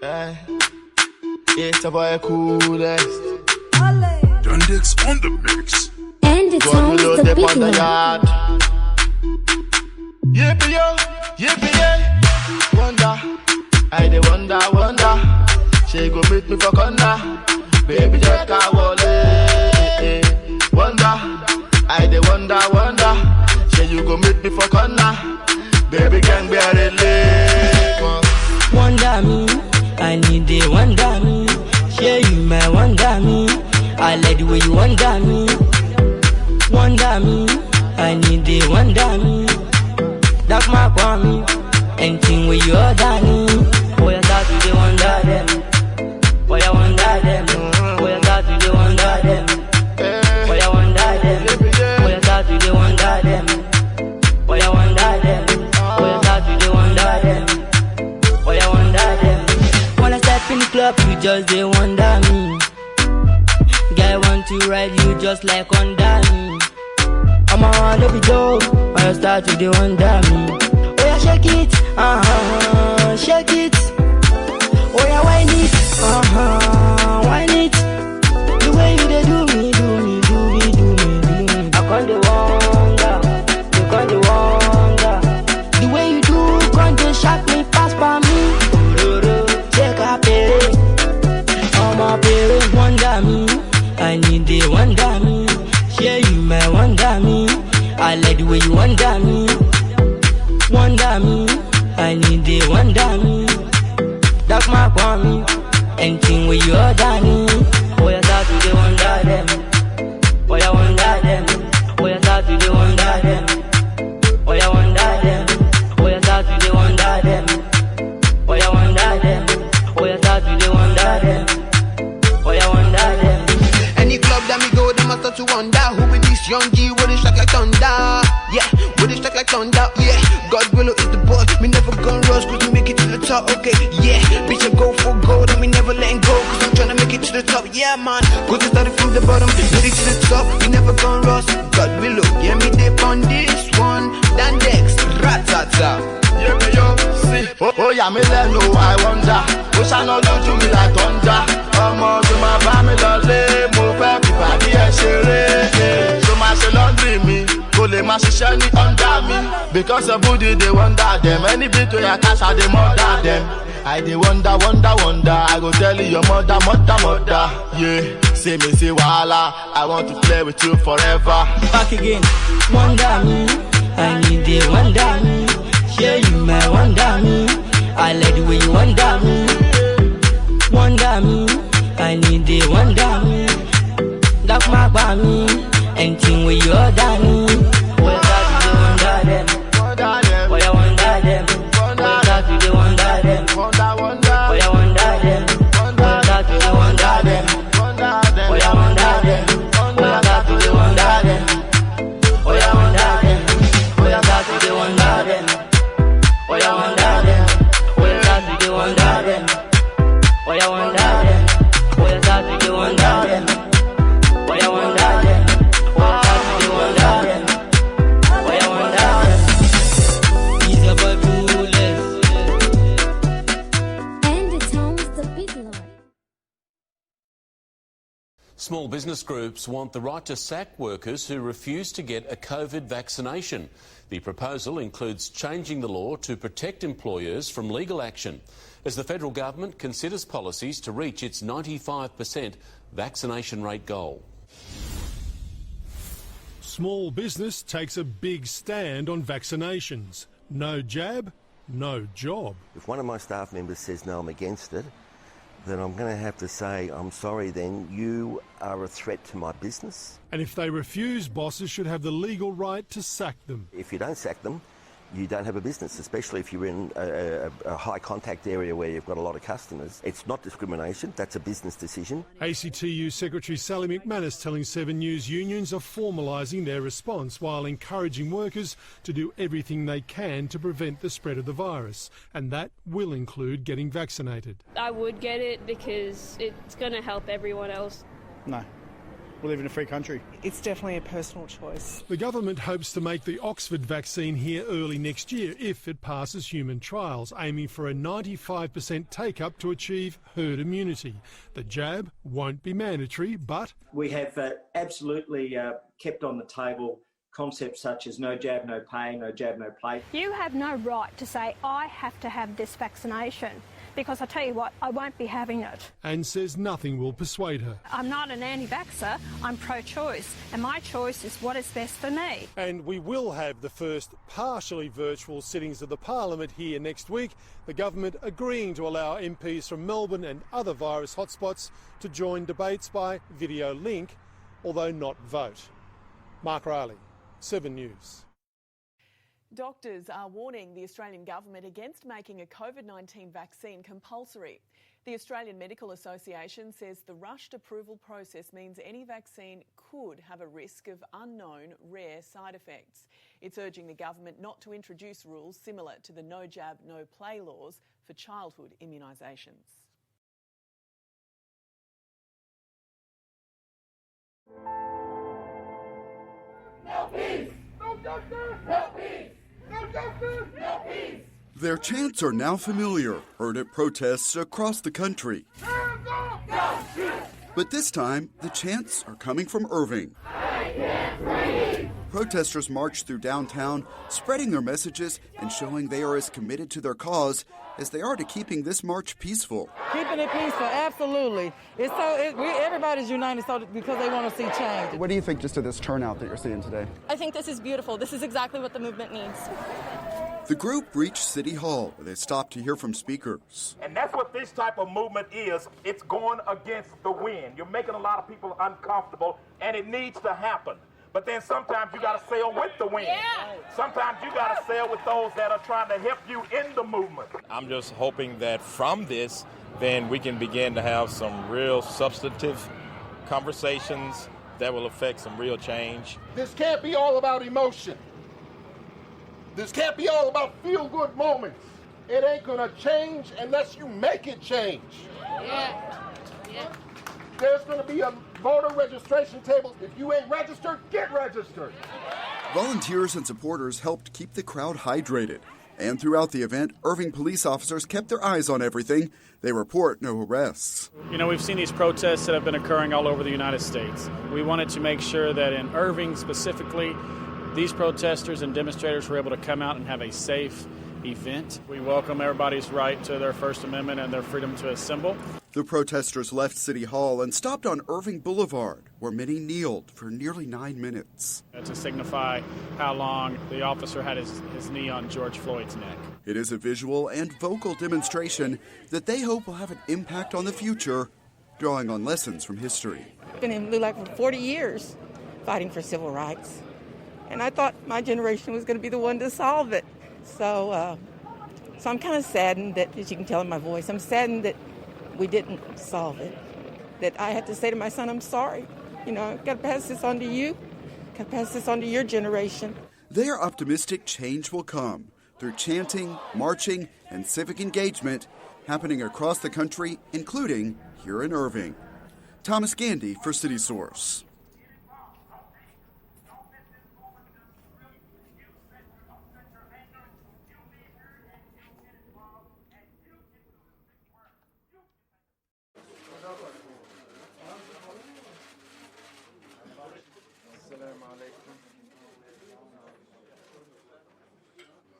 Hey. It's a boy coolest. Dundix on the mix. And it's on the big one. Yippee yo, yippee yeah. Wonder, I dey wonder. She go meet me for corner. Baby just can't wole. Wonder, I dey wonder. She you go meet me for corner. Baby can't bear it. Wonder me, I need the wonder me. Share you my wonder me. I like the way you wonder me. Wonder me, I need the wonder me. That's my me. Anything where you order me. Boy, I start to the wonder them. Boy, I wonder them. Boy, I start to the wonder them. Boy, I wonder them. Boy, I start to the wonder them. Boy, I wonder them. Boy, I start to the wonder them. Boy, I wonder them. When I step in the club, you just they wonder me. Guy want to ride you just like under me. I'm a wanna be dope. When I start to the wonder me. Oh yeah, shake it, shake it. Oh yeah, whine it, whine it. The way you they do me. I can't the wonder, you can't the wonder. The way you do, can't just shock me, pass by me. Check out it, I'm a parent, wonder me. I need the wonder me. Share you my wonder me. I like the way you wonder me. Wonder me, I need the wonder me. That's my me. Anything where you order me. Boy, I start to the wonder them. Boy, I wonder them. Boy, I start to the wonder them. Boy, I wonder them. Boy, I start to the wonder them. Boy, I wonder them. Boy, I start to the wonder them. Boy, I wonder them. Any club that me go, them I start to wonder who is this young G with it strike like thunder. Yeah, with it strike like thunder. Yeah, God willow is the boy. Me never gon' rush cause we make it to the top. Okay, yeah, bitch I go for gold and we never letting go cause I'm tryna make it to the top. Yeah man, cause I started from the bottom, made it to the top. We never gon' rush. God willow, yeah me dip on this one. Dandex, ratata. Yeah me yo, see. Oh yeah me let know I wonder. Oh shall not do to me like thunder. Come on to my family lolly. Mo fẹ́ fi pàdé ẹ ṣeré. So my ṣe laundry me. Kò lè má ṣiṣẹ́ ní under me. Because of booty they wonder them. Any bit where I cash I dey murder them. I dey wonder. I go tell you your mother. Yeah, say me say wahala. I want to play with you forever. Back again. Wonder me, I need the wonder me. Share you my wonder me. I like the way you wonder me. Wonder me, I need the wonder me. That's my me. Anything where you order me. Boy, I start to the wonder them. Boy, I wonder them. Boy, I start to the wonder them. Boy, I wonder them. Boy, I start to the wonder them. Boy, I wonder them. Boy, I start to the wonder them. Boy, I wonder them. Boy, I start to the wonder them. Boy, I wonder them. Boy, I start to the wonder them. Boy, I wonder them. Boy, I start to the wonder them. Boy, I wonder them. Boy, I start to the wonder them. Boy, I wonder them. He's a boy coolest. And it's on the big one. Small business groups want the right to sack workers who refuse to get a COVID vaccination. The proposal includes changing the law to protect employers from legal action as the federal government considers policies to reach its 95% vaccination rate goal. Small business takes a big stand on vaccinations. No jab, no job. If one of my staff members says no, I'm against it, then I'm going to have to say, I'm sorry then, you are a threat to my business. And if they refuse, bosses should have the legal right to sack them. If you don't sack them, you don't have a business, especially if you're in a high contact area where you've got a lot of customers. It's not discrimination, that's a business decision. ACTU Secretary Sally McManus telling 7 News unions are formalising their response while encouraging workers to do everything they can to prevent the spread of the virus. And that will include getting vaccinated. I would get it because it's going to help everyone else. No. We live in a free country. It's definitely a personal choice. The government hopes to make the Oxford vaccine here early next year if it passes human trials, aiming for a 95% take-up to achieve herd immunity. The jab won't be mandatory, but... We have absolutely kept on the table concepts such as no jab, no pay, no jab, no play. You have no right to say, I have to have this vaccination, because I tell you what, I won't be having it. And says nothing will persuade her. I'm not an anti-vaxxer, I'm pro-choice, and my choice is what is best for me. And we will have the first partially virtual sittings of the Parliament here next week, the government agreeing to allow MPs from Melbourne and other virus hotspots to join debates by video link, although not vote. Mark Riley, 7 News. Doctors are warning the Australian government against making a COVID-19 vaccine compulsory. The Australian Medical Association says the rushed approval process means any vaccine could have a risk of unknown rare side effects. It's urging the government not to introduce rules similar to the no jab, no play laws for childhood immunisations. No peace! No justice! No peace! No justice! No peace! Their chants are now familiar, heard at protests across the country. But this time, the chants are coming from Irving. Protesters marched through downtown, spreading their messages and showing they are as committed to their cause as they are to keeping this march peaceful. Keeping it peaceful, absolutely. Everybody's united because they want to see change. What do you think just of this turnout that you're seeing today? I think this is beautiful. This is exactly what the movement needs. The group reached City Hall, where they stopped to hear from speakers. And that's what this type of movement is. It's going against the wind. You're making a lot of people uncomfortable, and it needs to happen. But then sometimes you got to sail with the wind. Yeah. Sometimes you got to sail with those that are trying to help you in the movement. I'm just hoping that from this, then we can begin to have some real substantive conversations that will affect some real change. This can't be all about emotion. This can't be all about feel-good moments. It ain't going to change unless you make it change. Yeah. There's going to be a voter registration table. If you ain't registered, get registered. Volunteers and supporters helped keep the crowd hydrated. And throughout the event, Irving police officers kept their eyes on everything. They report no arrests. You know, we've seen these protests that have been occurring all over the United States. We wanted to make sure that in Irving specifically, these protesters and demonstrators were able to come out and have a safe event. We welcome everybody's right to their First Amendment and their freedom to assemble. The protesters left City Hall and stopped on Irving Boulevard, where many kneeled for nearly 9 minutes. To signify how long the officer had his knee on George Floyd's neck. It is a visual and vocal demonstration that they hope will have an impact on the future, drawing on lessons from history. I've been in Blue Light for 40 years fighting for civil rights, and I thought my generation was going to be the one to solve it. So I'm kind of saddened that, as you can tell in my voice, I'm saddened that we didn't solve it. That I had to say to my son, I'm sorry. You know, I've got to pass this on to you. Got to pass this on to your generation. They are optimistic change will come through chanting, marching, and civic engagement happening across the country, including here in Irving. Thomas Gandy for City Source.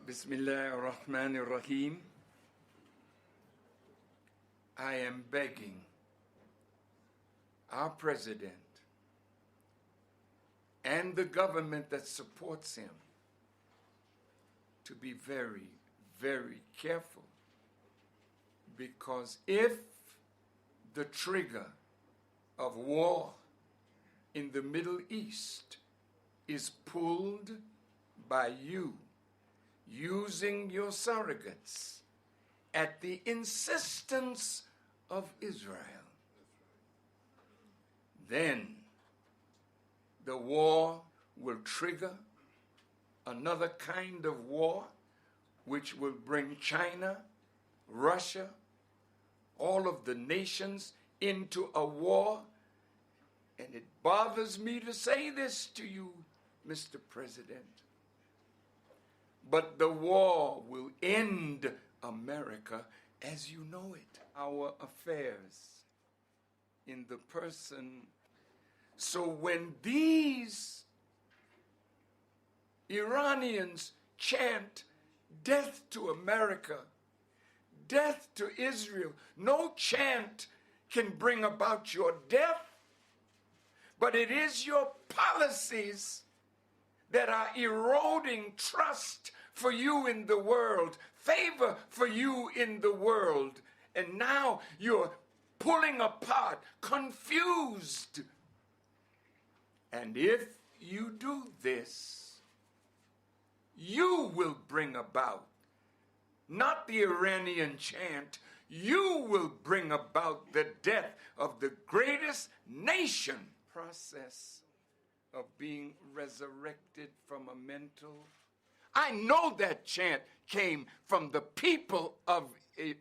Bismillah ar-Rahman ar-Rahim. I am begging our president and the government that supports him to be very, very careful, because if the trigger of war in the Middle East is pulled by you using your surrogates at the insistence of Israel, then the war will trigger another kind of war which will bring China, Russia, all of the nations into a war, And it bothers me to say this to you, Mr. President, but the war will end America as you know it. Our affairs in the person. So when these Iranians chant death to America, death to Israel, no chant can bring about your death, but it is your policies that are eroding trust for you in the world, favor for you in the world. And now you're pulling apart, confused. And if you do this, you will bring about, not the Iranian chant, you will bring about the death of the greatest nation. Process of being resurrected from a mental. I know that chant came from the people of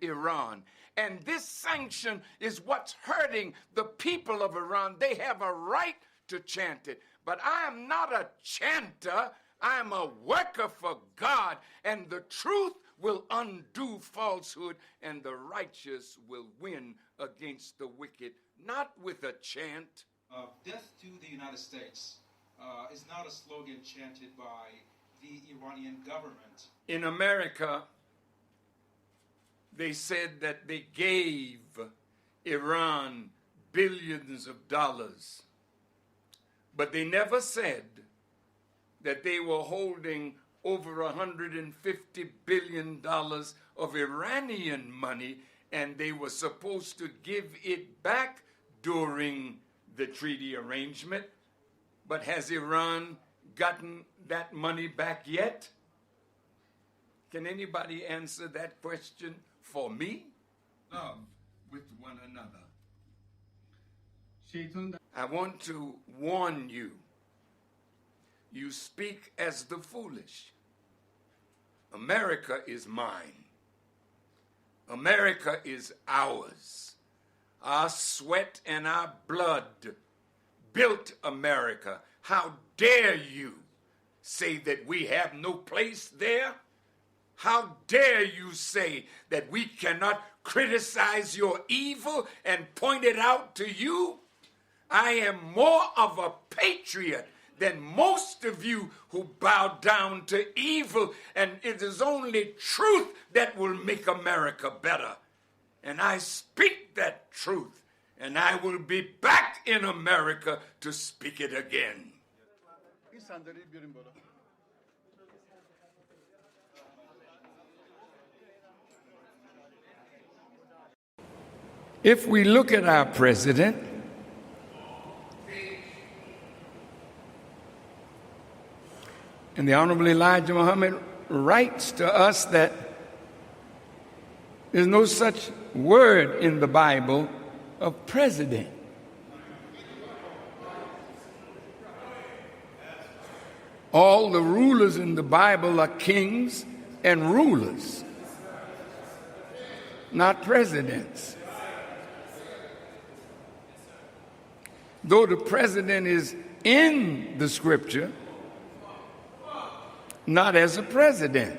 Iran. And this sanction is what's hurting the people of Iran. They have a right to chant it. But I am not a chanter. I am a worker for God. And the truth will undo falsehood, and the righteous will win against the wicked. Not with a chant. Death to the United States is not a slogan chanted by the Iranian government. In America, they said that they gave Iran billions of dollars, but they never said that they were holding over $150 billion of Iranian money, and they were supposed to give it back during the treaty arrangement. But has Iran gotten that money back yet? Can anybody answer that question for me? Love with one another. I want to warn you. You speak as the foolish. America is mine. America is ours. Our sweat and our blood built America. How dare you say that we have no place there? How dare you say that we cannot criticize your evil and point it out to you? I am more of a patriot than most of you who bow down to evil, and it is only truth that will make America better. And I speak that truth, and I will be back in America to speak it again. If we look at our president, and the Honorable Elijah Muhammad writes to us that there's no such word in the Bible of president. All the rulers in the Bible are kings and rulers, not presidents. Though the president is in the scripture, not as a president.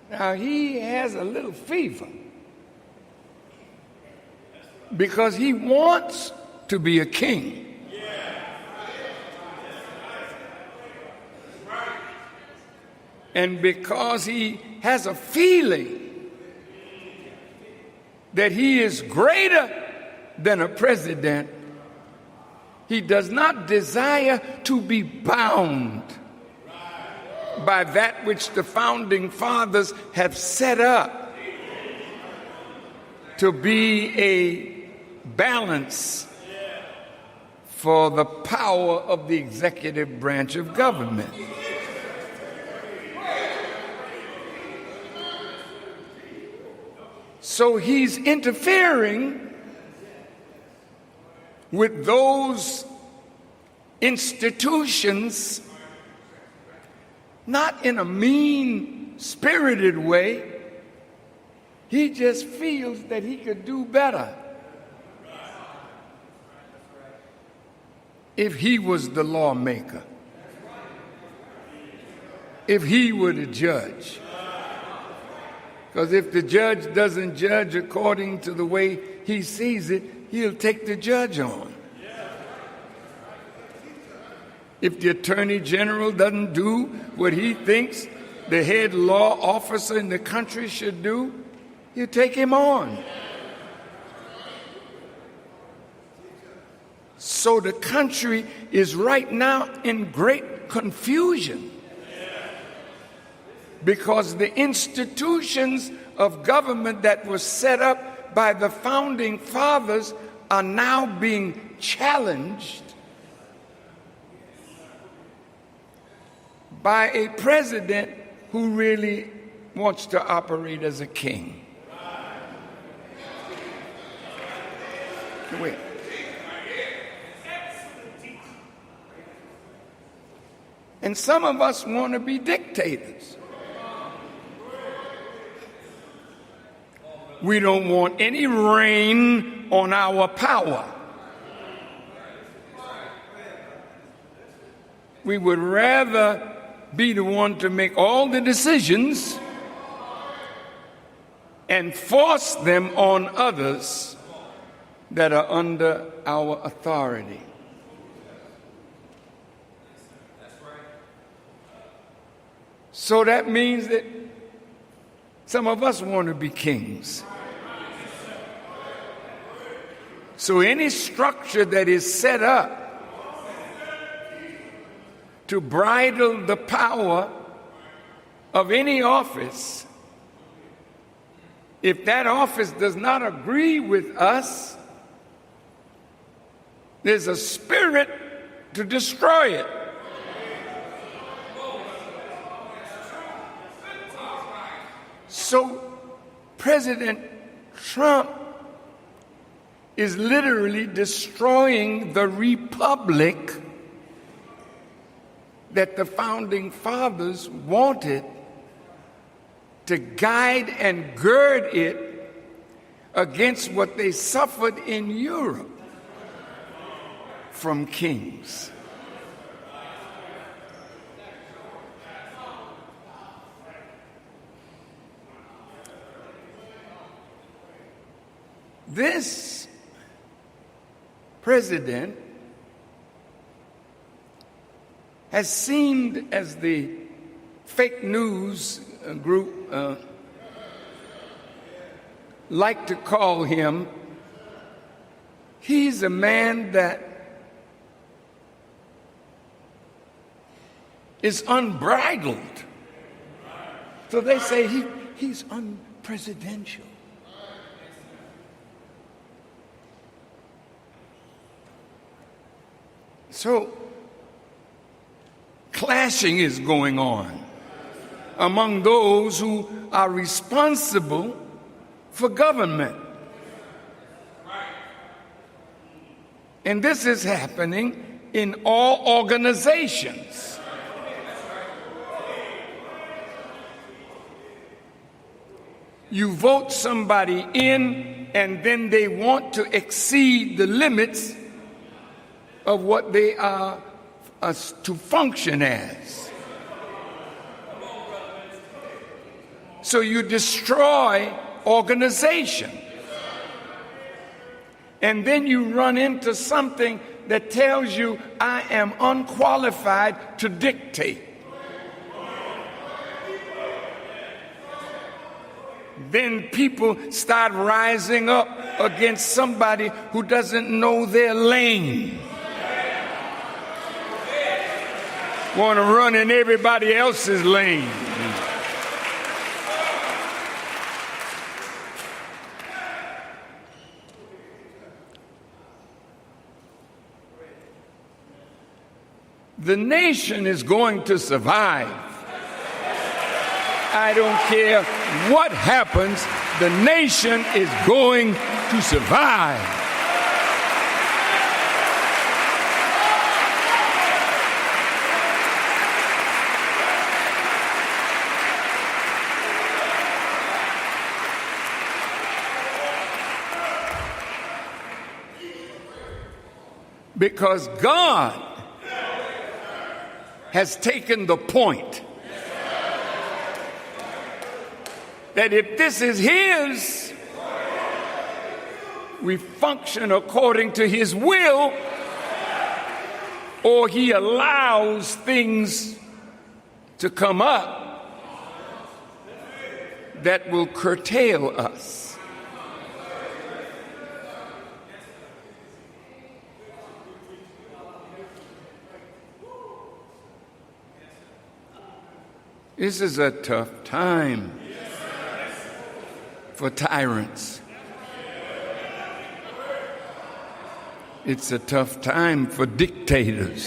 Now, he has a little fever because he wants to be a king. And because he has a feeling that he is greater than a president, he does not desire to be bound by that which the founding fathers have set up to be a balance for the power of the executive branch of government. So he's interfering with those institutions, not in a mean-spirited way, He just feels that he could do better if he was the lawmaker, if he were the judge. Because if the judge doesn't judge according to the way he sees it, he'll take the judge on. If the attorney general doesn't do what he thinks the head law officer in the country should do, he'll take him on. So the country is right now in great confusion because the institutions of government that were set up by the founding fathers are now being challenged by a president who really wants to operate as a king. Wait. And some of us want to be dictators. We don't want any reign on our power. We would rather be the one to make all the decisions and force them on others that are under our authority. So that means that some of us want to be kings. So any structure that is set up to bridle the power of any office, if that office does not agree with us, there's a spirit to destroy it. So President Trump is literally destroying the republic that the founding fathers wanted to guide and gird it against what they suffered in Europe from kings. This president has seemed, as the fake news group like to call him, he's a man that is unbridled. So they say he's unpresidential. So clashing is going on among those who are responsible for government. And this is happening in all organizations. You vote somebody in, and then they want to exceed the limits of what they are to function as. So you destroy organization. And then you run into something that tells you, I am unqualified to dictate. Then people start rising up against somebody who doesn't know their lane. Want to run in everybody else's lane. The nation is going to survive. I don't care what happens, the nation is going to survive. Because God has taken the point that if this is His, we function according to His will, or He allows things to come up that will curtail us. This is a tough time for tyrants. It's a tough time for dictators.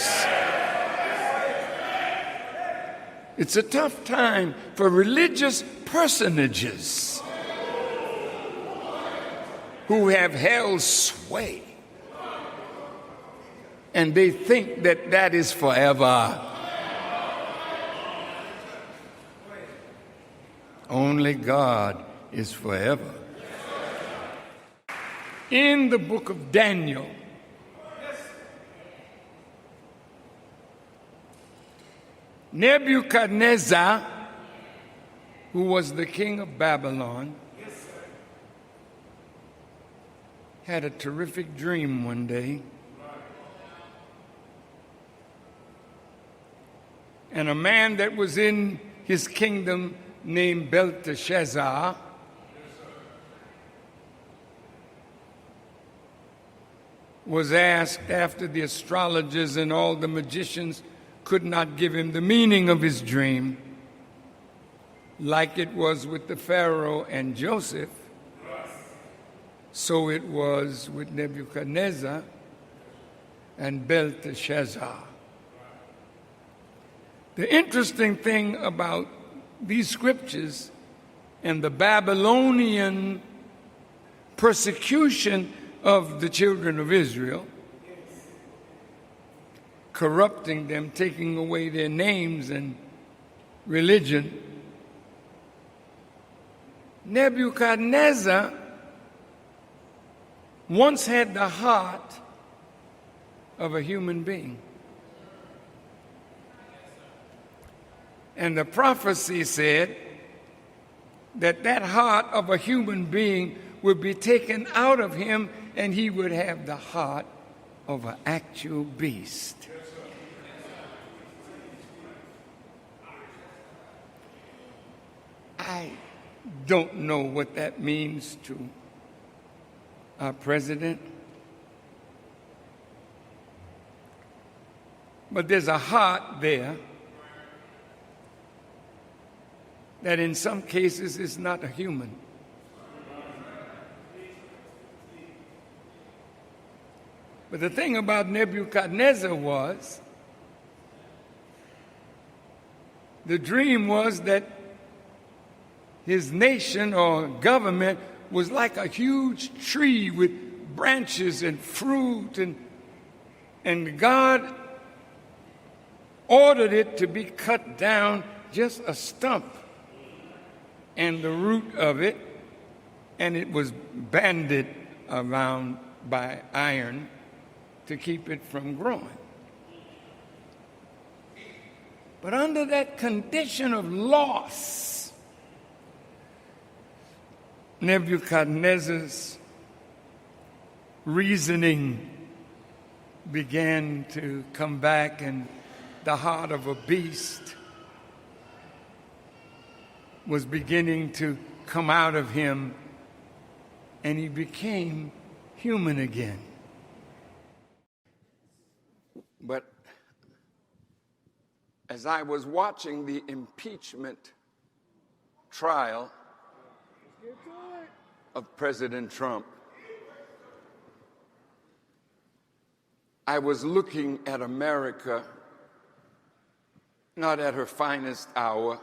It's a tough time for religious personages who have held sway, and they think that that is forever. Only God is forever. In the book of Daniel, Nebuchadnezzar, who was the king of Babylon, had a terrific dream one day. And a man that was in his kingdom named Belteshazzar was asked, after the astrologers and all the magicians could not give him the meaning of his dream, like it was with the Pharaoh and Joseph, so it was with Nebuchadnezzar and Belteshazzar. The interesting thing about these scriptures and the Babylonian persecution of the children of Israel, corrupting them, taking away their names and religion, Nebuchadnezzar once had the heart of a human being. And the prophecy said that that heart of a human being would be taken out of him, and he would have the heart of an actual beast. I don't know what that means to our president, but there's a heart there that in some cases is not a human. But the thing about Nebuchadnezzar was, the dream was that his nation or government was like a huge tree with branches and fruit, and God ordered it to be cut down, just a stump and the root of it, and it was banded around by iron to keep it from growing. But under that condition of loss, Nebuchadnezzar's reasoning began to come back, and the heart of a beast was beginning to come out of him, and he became human again. But as I was watching the impeachment trial of President Trump, I was looking at America not at her finest hour,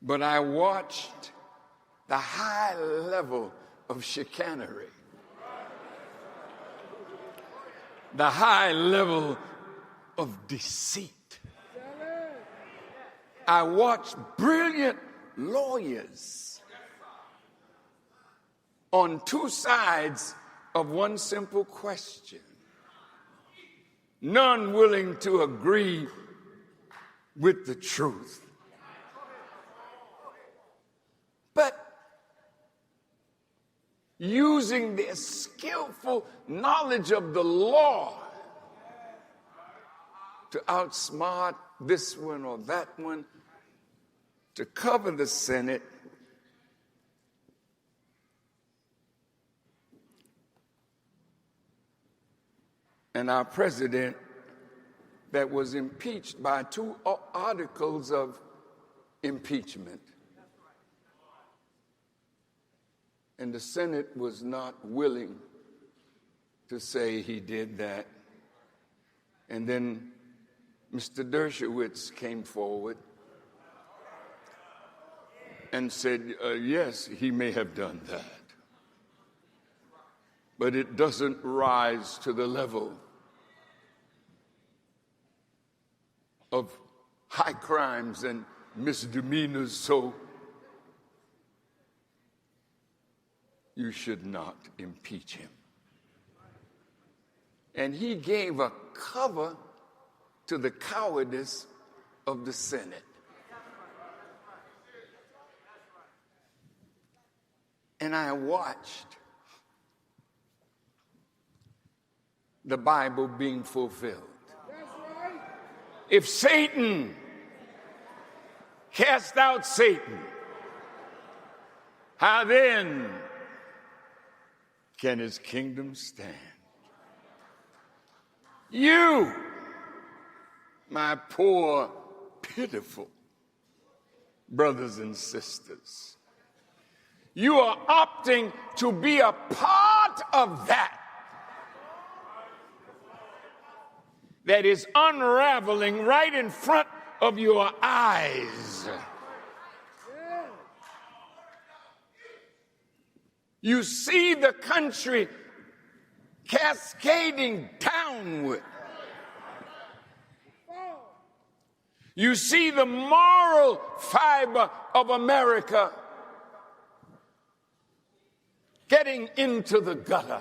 but I watched the high level of chicanery, the high level of deceit. I watched brilliant lawyers on two sides of one simple question. None willing to agree with the truth. But using their skillful knowledge of the law to outsmart this one or that one, to cover the Senate, and our president that was impeached by 2 articles of impeachment. And the Senate was not willing to say he did that. And then Mr. Dershowitz came forward and said, yes, he may have done that. But it doesn't rise to the level of high crimes and misdemeanors, so you should not impeach him. And he gave a cover to the cowardice of the Senate. And I watched the Bible being fulfilled. If Satan cast out Satan, how then can his kingdom stand? You, my poor, pitiful brothers and sisters, you are opting to be a part of that is unraveling right in front of your eyes. You see the country cascading downward. You see the moral fiber of America getting into the gutter.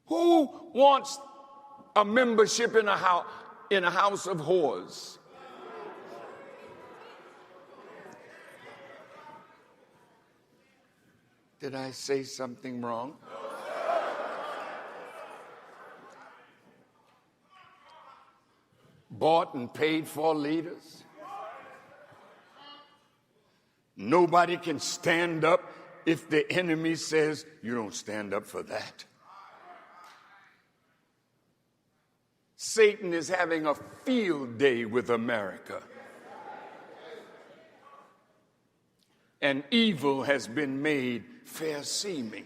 Who wants a membership in a house of whores? Did I say something wrong? Bought and paid for leaders. Nobody can stand up if the enemy says, you don't stand up for that. Satan is having a field day with America. And evil has been made fair seeming.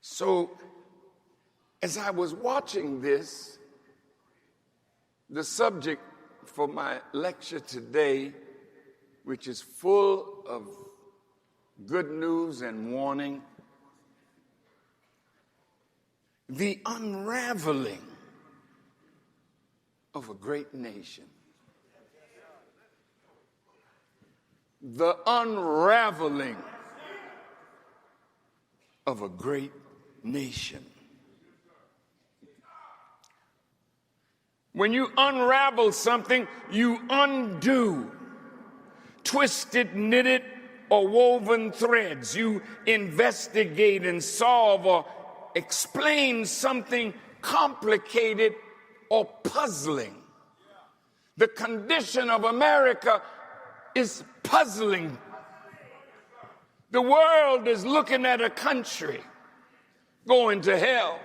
So, as I was watching this, the subject for my lecture today, which is full of good news and warning, the unraveling of a great nation. The unraveling of a great nation. When you unravel something, you undo twisted, knitted, or woven threads. You investigate and solve or explain something complicated or puzzling. The condition of America is puzzling. The world is looking at a country going to hell.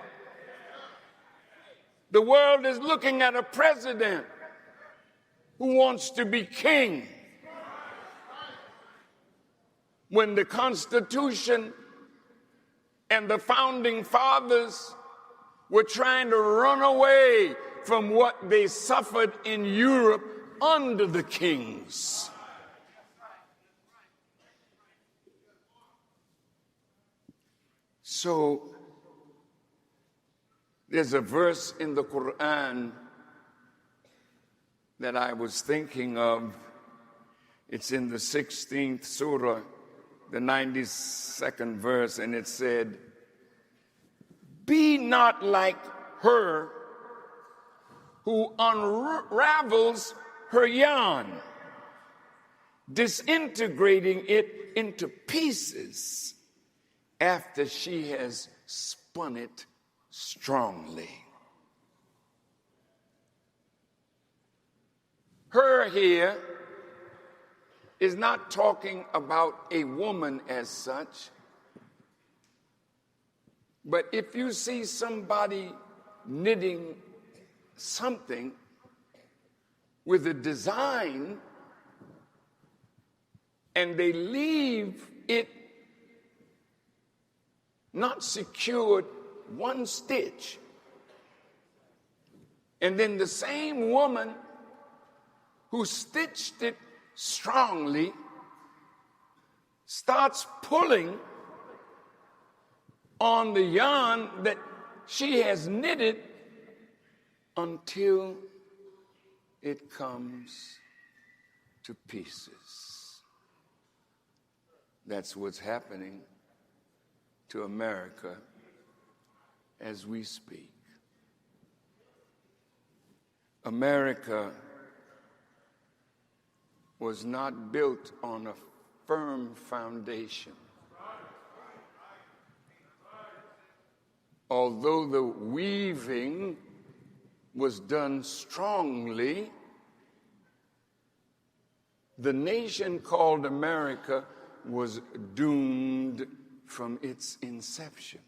The world is looking at a president who wants to be king, when the Constitution and the founding fathers were trying to run away from what they suffered in Europe under the kings. So, there's a verse in the Quran that I was thinking of It's in the 16th surah, the 92nd verse, and it said, "Be not like her who unravels her yarn, disintegrating it into pieces after she has spun it strongly." Her here is not talking about a woman as such, but if you see somebody knitting something with a design and they leave it not secured one stitch, and then the same woman who stitched it strongly starts pulling on the yarn that she has knitted until it comes to pieces. That's what's happening to America as we speak. America was not built on a firm foundation. Although the weaving was done strongly, the nation called America was doomed from its inception.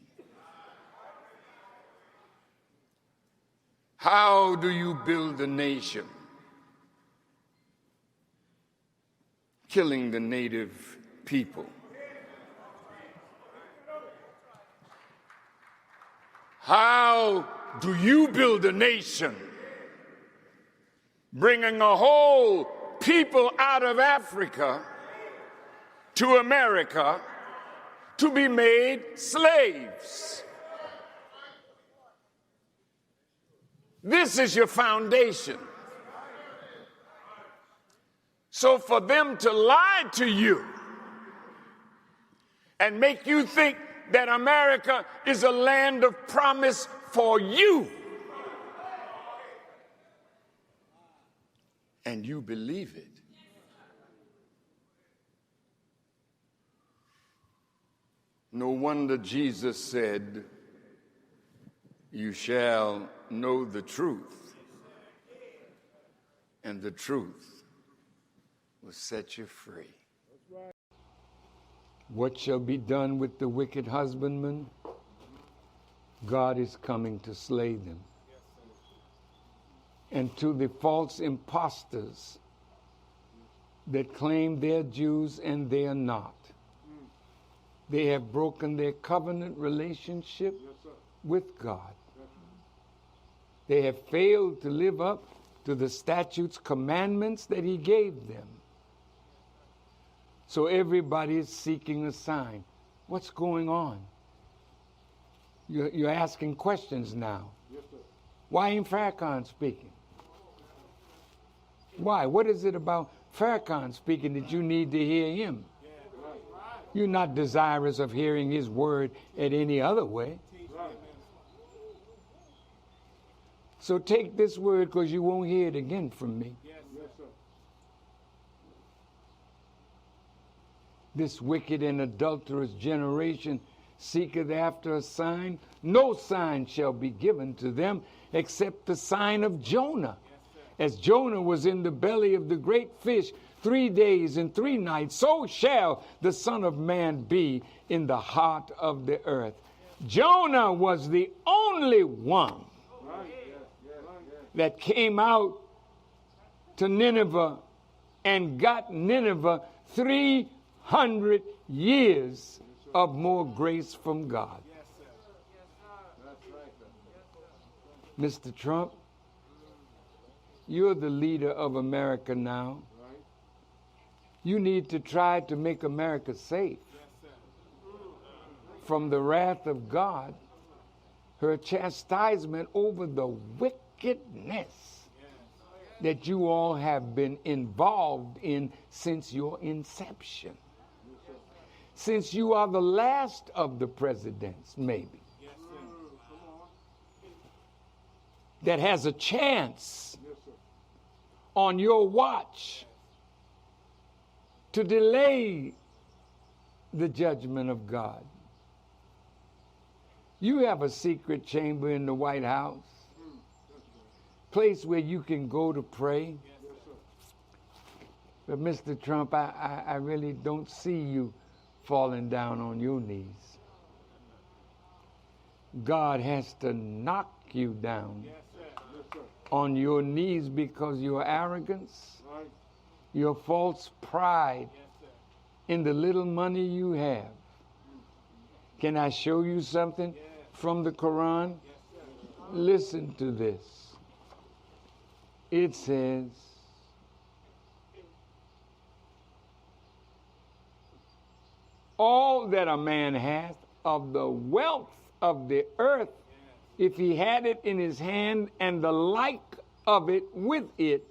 How do you build a nation? Killing the native people. How do you build a nation? Bringing a whole people out of Africa to America to be made slaves. This is your foundation. So for them to lie to you and make you think that America is a land of promise for you, and you believe it, no wonder Jesus said, "You shall know the truth, and the truth will set you free." What shall be done with the wicked husbandman? God is coming to slay them. And to the false impostors that claim they're Jews and they are not. They have broken their covenant relationship with God. They have failed to live up to the statutes, commandments that he gave them. So everybody is seeking a sign. What's going on? You're asking questions now. Why ain't Farrakhan speaking? Why? What is it about Farrakhan speaking that you need to hear him? You're not desirous of hearing his word at any other way. So take this word, because you won't hear it again from me. This wicked and adulterous generation seeketh after a sign. No sign shall be given to them except the sign of Jonah. As Jonah was in the belly of the great fish 3 days and 3 nights, so shall the Son of Man be in the heart of the earth. Jonah was the only one that came out to Nineveh and got Nineveh 300 years of more grace from God. Mr. Trump, you're the leader of America now. You need to try to make America safe from the wrath of God, her chastisement over the wickedness that you all have been involved in since your inception. Since you are the last of the presidents, maybe, that has a chance on your watch to delay the judgment of God. You have a secret chamber in the White House, place where you can go to pray. But Mr. Trump, I really don't see you falling down on your knees. God has to knock you down on your knees because your arrogance, your false pride in the little money you have. Can I show you something from the Quran? Listen to this. It says, all that a man hath of the wealth of the earth, if he had it in his hand and the like of it with it,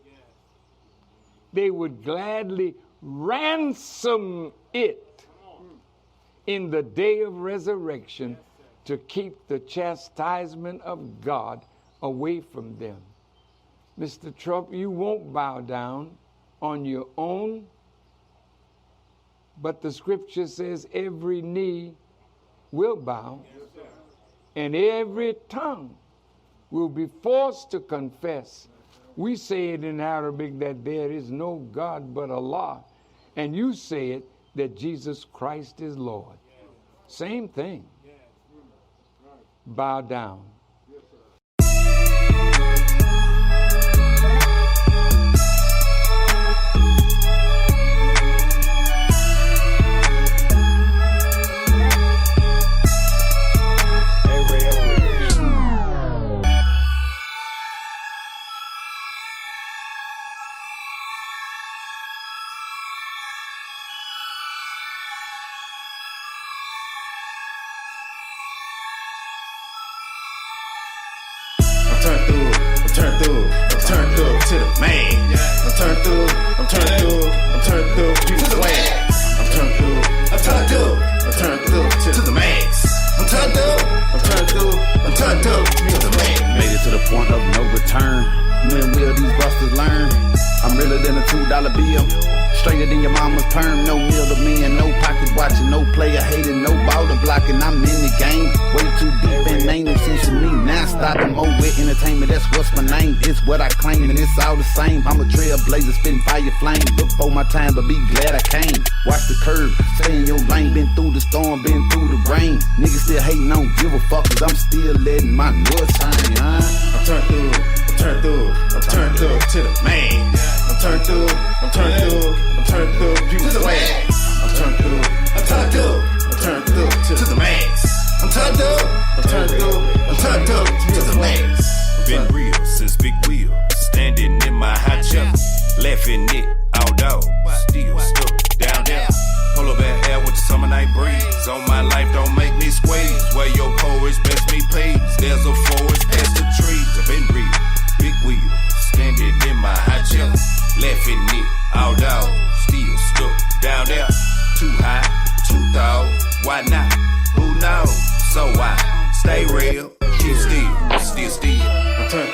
they would gladly ransom it in the day of resurrection to keep the chastisement of God away from them. Mr. Trump, you won't bow down on your own, but the scripture says every knee will bow and every tongue will be forced to confess. We say it in Arabic that there is no God but Allah, and you say it that Jesus Christ is Lord. Same thing. Bow down. turned up to the man. I'm turned up to the wax. I'm turned up to the max. I'm turned up to the max. Made it to the point of no return. When will these busters learn? I'm realer than a $2 bill. Straighter than your mama's perm. No middleman, no pocket watching, no player hating, no baller blocking. I'm in the game, way too deep and ain't no sense to me. Now starting more with entertainment, that's what's my name. It's what I claim and it's all the same. I'm a trailblazer, spitting fire flame. Before my time, but be glad I came. Watch the curve, stay in your lane. Been through the storm, been through the rain. Niggas still hating, don't give a fuck, cause I'm still letting my nuts hang. I'm turned up to the man. I'm turned up to the wax. I'm turned up to the max. I'm turned up to the max. Been real since Big Wheel, standing in my high chair, laughing it all dog, still stuck down there. Polar bear air with the summer night breeze. On my life, don't make me squeeze. Where your poets best me please. There's a forest past the trees. I've been real, Big Wheel, standing in my high chair, laughing it all dog, still stuck down there. Too high, too tall, why not? Who knows? So I stay real, keep still. I'm turned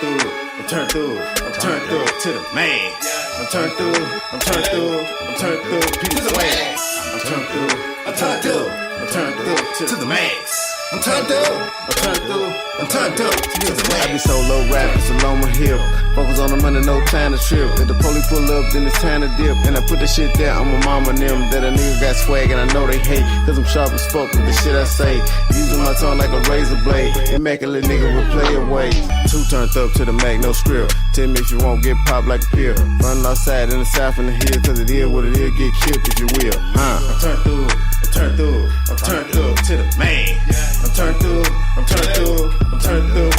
up to the man. I'm turned up to the wax. I'm turned up to the max. I'm turned up to the max. I be solo rapping, so on my hip. Focus on the money, no time to trip. If the police pull up, then it's time to dip. And I put the shit there on my mama and them. That a nigga got swag and I know they hate. Cause I'm sharp as fuck with the shit I say. Using my tongue like a razor blade. Immaculate nigga with player ways. Two turned up to the Mac, no script. Tell me if you won't get popped like a pill. Running outside in the south in the hill. Cause it is what it is, get killed if you will. I'm turned up to the man. I'm turned up to the wax. I'm turned up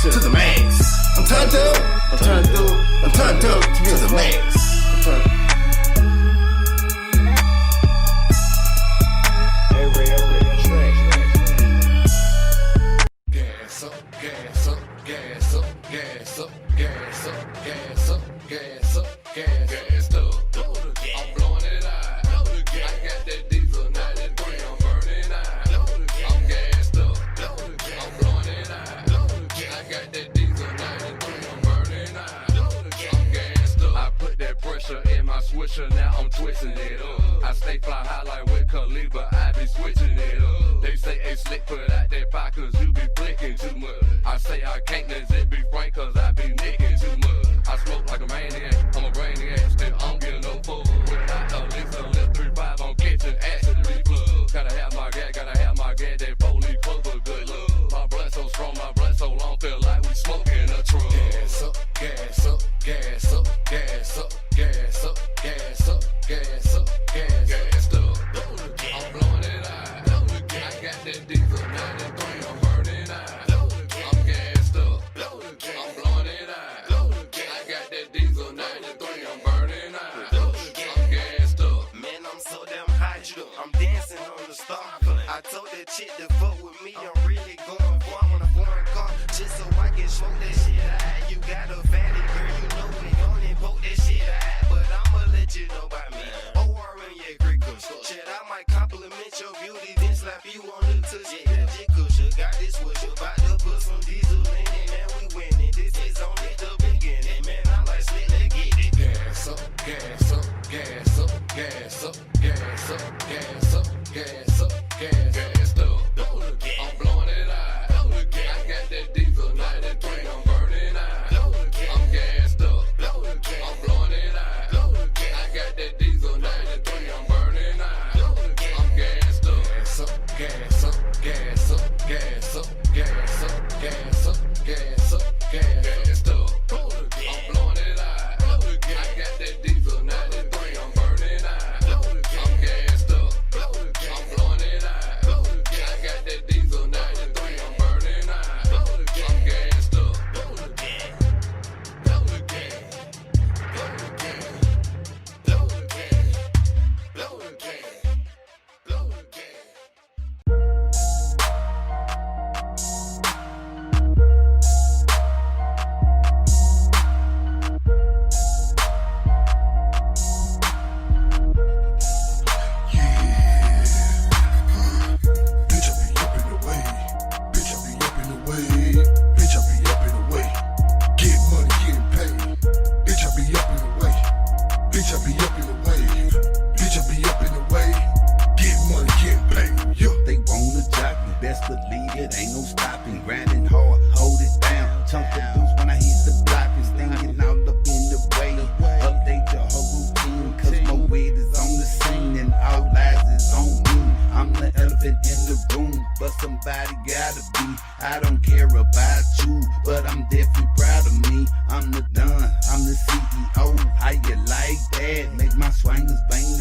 to the max. I'm turned up to the max. Gas up, gas up, gas switching it up. I stay fly high like with Khalid, but I be switching it up. They say, hey, slick, put out that pot, cause you be flicking too much. I say I can't, let it be frank, cause I be nicking too much. I smoke like a maniac, I'm a brainiac, still I don't get no fuck. Without a list 3-5 on kitchen, acid reflux. Gotta have my gat, that police club, but good luck. My blood so strong, my blood so long, feel like we smoking a truck. Gas up, gas up, gas up, gas up, gas up, gas up, gas up, gas up. I'm blowing it out. I got that diesel 93, I'm burning out. I'm gassed up. I'm blowing it out. I got that diesel 93, I'm burning out. I'm gassed up. Man, I'm so damn hot, I'm dancing on the star. I told that chick to fuck with me, I'm really going for on a foreign car, just so I can smoke that shit out. You got a fatty girl, you know we gon' poke that shit out, but I'ma let you know about me. OR in your great kush, shit, I might compliment your beauty, then slap you on the tushy. Legit kush, got this wish, about to put some diesel in it, man, we winning. This is only the beginning, man, I like slick, let's get it. Gas up, gas up, gas up, gas up, gas up, gas up, gas up, gas up. I'm blowing it out. I got that diesel 93, I'm burning out. I'm gassed up. I'm blowing it out. I got that diesel 93, I'm burning out. I'm gassed up. Gas up, gas up, gas up, gas up, gas up, gas up, gas up. I'm blowing it out. I got that diesel 93, I'm burning out. I'm gassed up. I'm blowing it out. I got that diesel 93, I'm burning out. I'm gassed up. Somebody gotta be. I don't care about you, but I'm definitely proud of me. I'm the Don, I'm the CEO. How you like that? Make my swangers bang